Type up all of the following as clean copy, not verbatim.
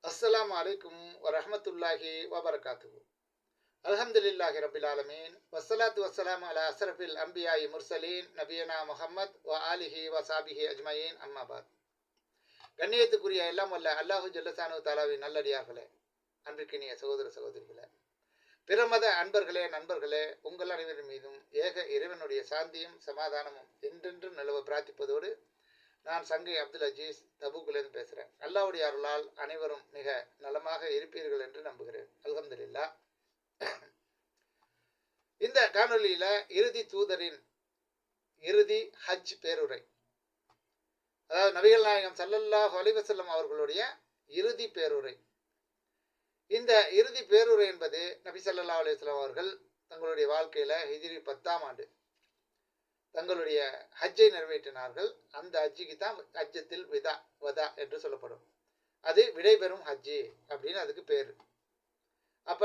அஸ்ஸலாமு அலைக்கும் வரஹ்மத்துல்லாஹி வபரகாத்துஹு. அல்ஹம்துலில்லாஹி ரப்பில் ஆலமீன். வஸ்ஸலாத்து வஸ்ஸலாமு அலா அஸ்ரஃபில் அன்பியாஇ முர்சலீன் நபியனா முஹம்மத் வ ஆலிஹி வ ஸஹ்பிஹி அஜ்மஈன். அம்மா பாத். கண்ணியத்துக்குரிய எல்லாம் வல்ல அல்லாஹு ஜல்லஷானு தஆலாவின் நல்லடியார்களே, அன்பிற்கினிய சகோதர சகோதரிகளே, பிறமத அன்பர்களே, நண்பர்களே, உங்கள் அனைவரின் மீதும் ஏக இறைவனுடைய சாந்தியும் சமாதானமும் என்றென்றும் நிலவ பிரார்த்திப்பதோடு, நான் சங்கை அப்துல் அஜீஸ் தபூக்கிலிருந்து பேசுகிறேன். அல்லாஹ்வுடைய அருளால் அனைவரும் மிக நலமாக இருப்பீர்கள் என்று நம்புகிறேன். அல்ஹம்துலில்லாஹ். இந்த காணொலியில இறுதி தூதரின் இறுதி ஹஜ் பேருரை, அதாவது நபிகள் நாயகம் ஸல்லல்லாஹு அலைஹி வஸல்லம் அவர்களுடைய இறுதி பேருரை. இந்த இறுதி பேருரை என்பது நபி ஸல்லல்லாஹு அலைஹி வஸல்லம் அவர்கள் தங்களுடைய வாழ்க்கையில ஹிஜ்ரி 10ஆம் ஆண்டு தங்களுடைய ஹஜ்ஜை நிறைவேற்றினார்கள். அந்த ஹஜ்ஜிக்கு தான் ஹஜ்ஜத்தில் வதா என்று சொல்லப்படும். அது விடைபெறும் ஹஜ்ஜி அப்படின்னு அதுக்கு பேர். அப்ப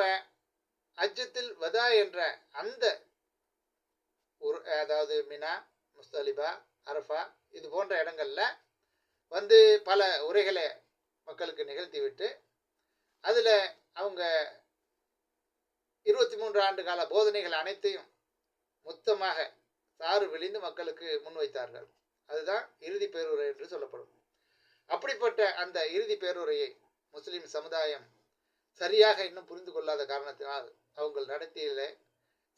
ஹஜ்ஜத்தில் வதா என்ற அந்த அதாவது மினா, முஸ்தலிபா, அரஃபா இது போன்ற இடங்கள்ல பல உரைகளை மக்களுக்கு நிகழ்த்திவிட்டு அதுல அவங்க 23 ஆண்டு கால போதனைகள் அனைத்தையும் மொத்தமாக சாறு விழிந்து மக்களுக்கு முன்வைத்தார்கள். அதுதான் இறுதி பேருரை என்று சொல்லப்படும். அப்படிப்பட்ட அந்த இறுதி பேருரையை முஸ்லிம் சமுதாயம் சரியாக இன்னும் புரிந்து கொள்ளாத காரணத்தினால் அவங்கள் நடத்தியில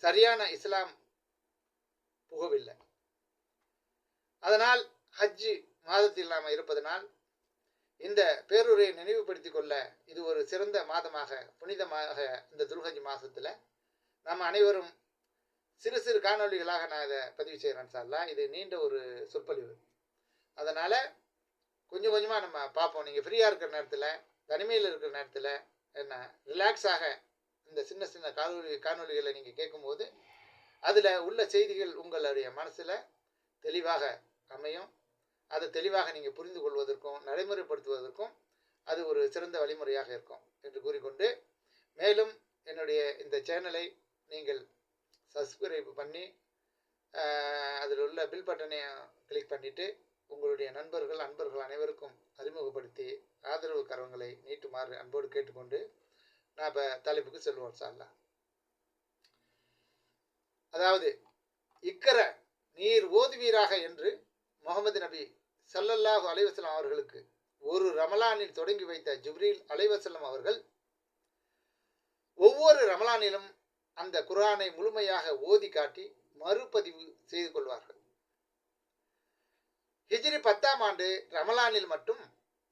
சரியான இஸ்லாம் புகவில்லை. அதனால் ஹஜ்ஜி மாதத்தில் நாம் இருப்பதனால் இந்த பேருரையை நினைவுபடுத்திக் கொள்ள இது ஒரு சிறந்த மாதமாக, புனிதமாக இந்த துல்ஹஜ் மாசத்துல நாம் அனைவரும் சிறு சிறு காணொலிகளாக நான் இதை பதிவு செய்கிறேன். சார்லா இது நீண்ட ஒரு சொற்பொழிவு, அதனால கொஞ்சம் கொஞ்சமா நம்ம பார்ப்போம். நீங்க ஃப்ரீயா இருக்கிற நேரத்துல, தனிமையில் இருக்கிற நேரத்துல என்ன ரிலாக்ஸாக இந்த சின்ன சின்ன காணொலிகளை நீங்க கேட்கும்போது அதுல உள்ள செய்திகள் உங்களுடைய மனசுல தெளிவாக அமையும். அதை தெளிவாக நீங்க புரிந்து கொள்வதற்கும் நடைமுறைப்படுத்துவதற்கும் அது ஒரு சிறந்த வழிமுறையாக இருக்கும் என்று கூறிக்கொண்டு, மேலும் என்னுடைய இந்த சேனலை நீங்கள் சப்ஸ்கிரைப் பண்ணி அதில் உள்ள பில் பட்டனை கிளிக் பண்ணிட்டு உங்களுடைய நண்பர்கள் அன்பர்கள் அனைவருக்கும் அறிமுகப்படுத்தி ஆதரவு கரங்களை நீட்டுமாறு அன்போடு கேட்டுக்கொண்டு நான் இப்போ தலைப்புக்கு செல்வோம். சார்லா, அதாவது இக்கர நீர் ஓதுவீராக என்று முகமது நபி ஸல்லல்லாஹு அலைஹி வஸல்லம் அவர்களுக்கு ஒரு ரமலானில் தொடங்கி வைத்த ஜிப்ரீல் அலைஹிஸ்ஸலாம் அவர்கள் ஒவ்வொரு ரமலானிலும் அந்த குர்ஆனை முழுமையாக ஓதி காட்டி மறுபதிவு செய்து கொள்வார்கள். ஹிஜ்ரி 10ஆம் ஆண்டு ரமலானில் மட்டும்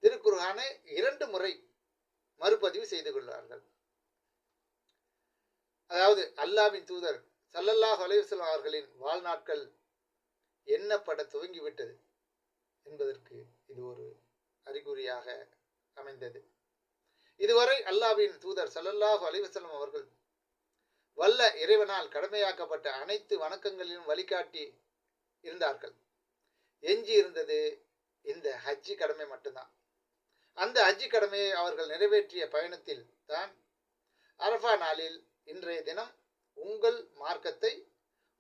திருக்குர்ஆனை 2 முறை மறுபதிவு செய்து கொள்வார்கள். அதாவது அல்லாஹ்வின் தூதர் ஸல்லல்லாஹு அலைஹி வஸல்லம் அவர்களின் வாழ்நாட்கள் எண்ணப்பட துவங்கிவிட்டது என்பதற்கு இது ஒரு அறிகுறியாக அமைந்தது. இதுவரை அல்லாஹ்வின் தூதர் ஸல்லல்லாஹு அலைஹி வஸல்லம் அவர்கள் வல்ல இறைவனால் கடமையாக்கப்பட்ட அனைத்து வணக்கங்களிலும் வழிகாட்டி இருந்தார்கள். எஞ்சி இருந்தது இந்த ஹஜ்ஜி கடமை மட்டும்தான். அந்த ஹஜ்ஜி கடமையை அவர்கள் நிறைவேற்றிய பயணத்தில் தான் அரஃபா நாளில் இன்றைய தினம் உங்கள் மார்க்கத்தை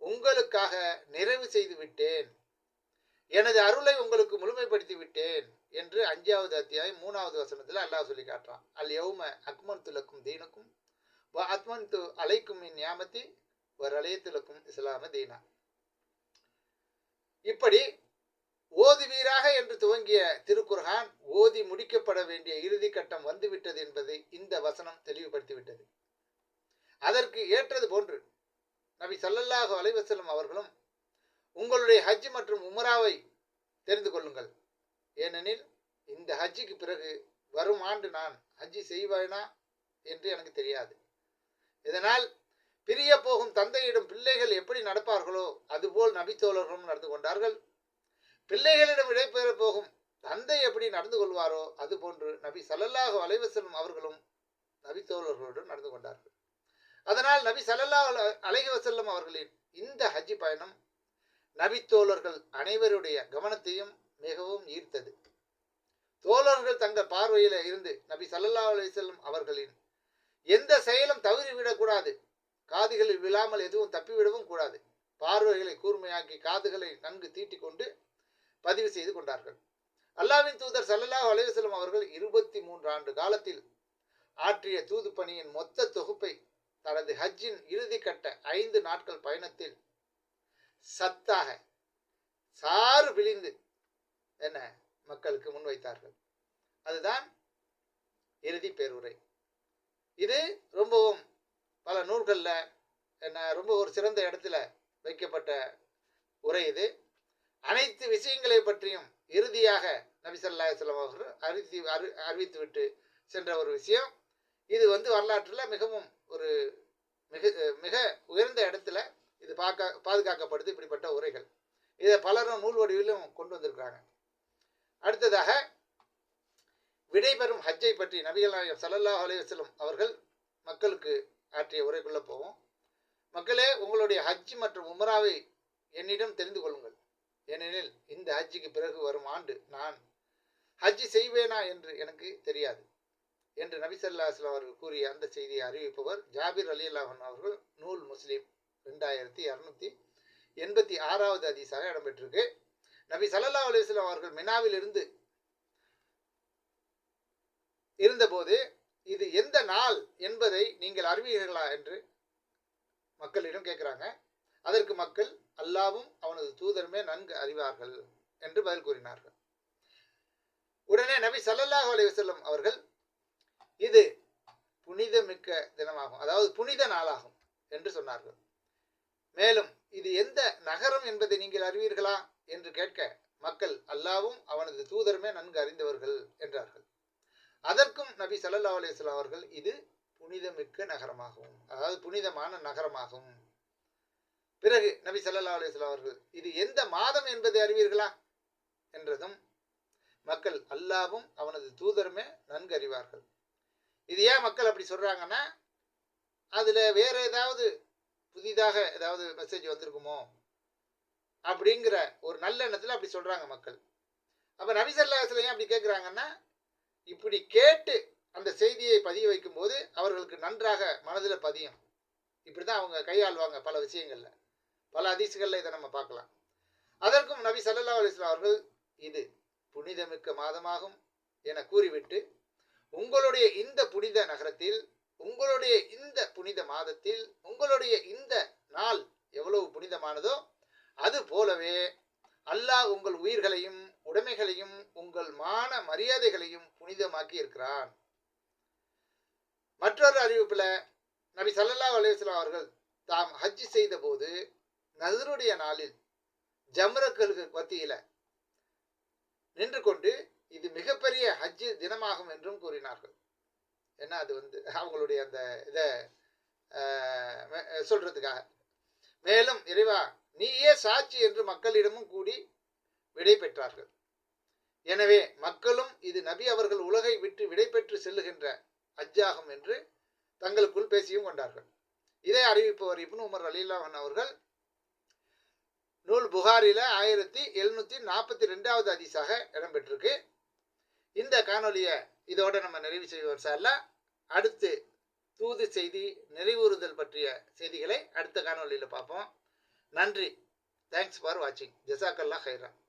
உங்களுக்காக நிறைவு செய்து விட்டேன், எனது அருளை உங்களுக்கு முழுமைப்படுத்தி விட்டேன் என்று 5வது அத்தியாயம் 3வது வசனத்தில் அல்லாஹ் சொல்லி காட்டுறான். அல் யௌம அக்மல்து லக்கும் தீனக்கும் வ அத்மன்து அலைக்கும் மின் நியாமத்தி வ ரலியது லக்கும் இஸ்லாம தீனா. இப்படி ஓதுவீராக என்று துவங்கிய திருக்குர்ஆன் ஓதி முடிக்கப்பட வேண்டிய இறுதி கட்டம் வந்துவிட்டது என்பதை இந்த வசனம் தெளிவுபடுத்திவிட்டது. அதற்கு ஏற்றது போன்று நபி ஸல்லல்லாஹு அலைஹி வஸல்லம் அவர்களும் உங்களுடைய ஹஜ் மற்றும் உம்ராவை தெரிந்து கொள்ளுங்கள், ஏனெனில் இந்த ஹஜ்ஜிக்கு பிறகு வரும் ஆண்டு நான் ஹஜ்ஜி செய்வேனா என்று எனக்கு தெரியாது. இதனால் பிரிய போகும் தந்தையிடம் பிள்ளைகள் எப்படி நடப்பார்களோ அதுபோல் நபி தோழர்களும் நடந்து கொண்டார்கள். பிள்ளைகளிடம் விடைபெற போகும் தந்தை எப்படி நடந்து கொள்வாரோ அதுபோன்று நபி ஸல்லல்லாஹு அலைஹி வஸல்லம் அவர்களும் நபி தோழர்களுடன் நடந்து கொண்டார்கள். அதனால் நபி ஸல்லல்லாஹு அலைஹி வஸல்லம் அவர்களின் இந்த ஹஜ்ஜி பயணம் நபி தோழர்கள் அனைவருடைய கவனத்தையும் மிகவும் ஈர்த்தது. தோழர்கள் தங்கள் பார்வையில இருந்து நபி ஸல்லல்லாஹு அலைஹி வஸல்லம் அவர்களின் எந்த செயலும் தவறிவிடக்கூடாது, காதுகளில் விழாமல் எதுவும் தப்பிவிடவும் கூடாது. பார்வைகளை கூர்மையாக்கி காதுகளை நன்கு தீட்டிக் கொண்டு பதிவு செய்து கொண்டார்கள். அல்லாஹ்வின் தூதர் ஸல்லல்லாஹு அலைஹி வஸல்லம் அவர்கள் 23 ஆண்டு காலத்தில் ஆற்றிய தூது பணியின் மொத்த தொகுப்பை தனது ஹஜ்ஜின் இறுதி கட்ட 5 நாட்கள் பயணத்தில் சத்தாக சாறு பிழிந்து என்ன மக்களுக்கு முன்வைத்தார்கள். அதுதான் இறுதி பேருரை. இது ரொம்பவும் பல நூல்களில் என்ன ரொம்ப ஒரு சிறந்த இடத்துல வைக்கப்பட்ட உரை. இது அனைத்து விஷயங்களை பற்றியும் இறுதியாக நபி ஸல்லல்லாஹு அலைஹி வஸல்லம் அவர்கள் அறிவித்துவிட்டு சென்ற ஒரு விஷயம். இது வரலாற்றில் மிகவும் ஒரு மிக மிக உயர்ந்த இடத்துல இது பாதுகாக்கப்படுது. இப்படிப்பட்ட உரைகள் இதை பலரும் நூல் வடிவிலும் கொண்டு வந்திருக்கிறாங்க. அடுத்ததாக விடைபெறும் ஹஜ்ஜை பற்றி நபிகள் நாயகம் ஸல்லல்லாஹு அலைஹி வஸல்லம் அவர்கள் மக்களுக்கு ஆற்றிய உரைக்குள்ள போவோம். மக்களே, உங்களுடைய ஹஜ் மற்றும் உம்ராவை என்னிடம் தெரிந்து கொள்ளுங்கள். ஏனெனில் இந்த ஹஜ்ஜுக்கு பிறகு வரும் ஆண்டு நான் ஹஜ் செய்வேனா என்று எனக்கு தெரியாது என்று நபி ஸல்லல்லாஹு அலைஹி வஸல்லம் அவர்கள் கூறிய அந்த செய்தியை அறிவிப்பவர் ஜாபிர் ரலியல்லாஹு அன்ஹு அவர்கள். நூல் முஸ்லிம் 2286வது ஹதீஸாக இடம்பெற்றிருக்கு. நபி ஸல்லல்லாஹு அலைஹி வஸல்லம் அவர்கள் மினாவில் இருந்தபோது இது எந்த நாள் என்பதை நீங்கள் அறிவீர்களா என்று மக்களிடம் கேட்கிறாங்க. அதற்கு மக்கள் அல்லாவும் அவனது தூதருமே நன்கு அறிவார்கள் என்று பதில் கூறினார்கள். உடனே நபி ஸல்லல்லாஹு அலைஹி வஸல்லம் அவர்கள் இது புனிதமிக்க தினமாகும், அதாவது புனித நாளாகும் என்று சொன்னார்கள். மேலும் இது எந்த நகரம் என்பதை நீங்கள் அறிவீர்களா என்று கேட்க மக்கள் அல்லாவும் அவனது தூதருமே நன்கு அறிந்தவர்கள் என்றார்கள். அதற்கும் நபி ஸல்லல்லாஹு அலைஹி வஸல்லம் அவர்கள் இது புனிதமிக்க நகரமாகும், அதாவது புனிதமான நகரமாகும். பிறகு நபி ஸல்லல்லாஹு அலைஹி வஸல்லம் அவர்கள் இது எந்த மாதம் என்பதை அறிவீர்களா என்றதும் மக்கள் அல்லாவும் அவனது தூதருமே நன்கு அறிவார்கள். இது ஏன் மக்கள் அப்படி சொல்றாங்கன்னா, அதுல வேற ஏதாவது புதிதாக ஏதாவது மெசேஜ் வந்திருக்குமோ அப்படிங்கிற ஒரு நல்ல எண்ணத்துல அப்படி சொல்றாங்க மக்கள். அப்ப நபி ஸல்லல்லாஹு அலைஹி வஸல்லம் அப்படி கேட்கிறாங்கன்னா, இப்படி கேட்டு அந்த செய்தியை பதிய வைக்கும் போது அவர்களுக்கு நன்றாக மனதில் பதியும். இப்படிதான் அவங்க கையாள்வாங்க பல விஷயங்கள்ல, பல ஹதீஸ்கள்ல இதை நம்ம பார்க்கலாம். அதற்கும் நபி ஸல்லல்லாஹு அலைஹி வஸல்லம் அவர்கள் இது புனிதமிக்க மாதமாகும் என கூறிவிட்டு, உங்களுடைய இந்த புனித நகரத்தில், உங்களுடைய இந்த புனித மாதத்தில், உங்களுடைய இந்த நாள் எவ்வளவு புனிதமானதோ அது போலவே அல்லாஹ் உங்கள் உயிர்களையும் உடைமைகளையும் உங்கள் மான மரியாதைகளையும் புனிதமாக்கி இருக்கிறான். மற்றொரு அறிவிப்புல நபி ஸல்லல்லாஹு அலைஹி வஸல்லம் அவர்கள் தாம் ஹஜ் செய்த போது நஹ்ருடைய நாளில் ஜம்ரக்களுக்கு மத்தியில நின்று கொண்டு இது மிகப்பெரிய ஹஜ் தினமாகும் என்றும் கூறினார்கள். ஏன்னா அது அவங்களுடைய அந்த இதை சொல்றதுக்காக. மேலும் இறைவா நீயே சாட்சி என்று மக்களிடமும் கூடி விடை பெற்றார்கள். எனவே மக்களும் இது நபி அவர்கள் உலகை விட்டு விடை பெற்று செல்லுகின்ற ஹஜ்ஜாகும் என்று தங்களுக்குள் பேசியும் கொண்டார்கள். இதை அறிவிப்பவர் இப்னு உமர் ரலியல்லாஹு அன்ஹு அவர்கள். நூல் புகாரில 1742வது ஹதீஸாக இடம்பெற்றிருக்கு. இந்த காணொலியை இதோட நம்ம நிறைவு செய்வோம் சார்ல. அடுத்து தூது செய்தி நிறைவுறுதல் பற்றிய செய்திகளை அடுத்த காணொலியில் பார்ப்போம். நன்றி. தேங்க்ஸ் ஃபார் வாட்சிங். ஜஸாக்கல்லாஹ் ஹைரா.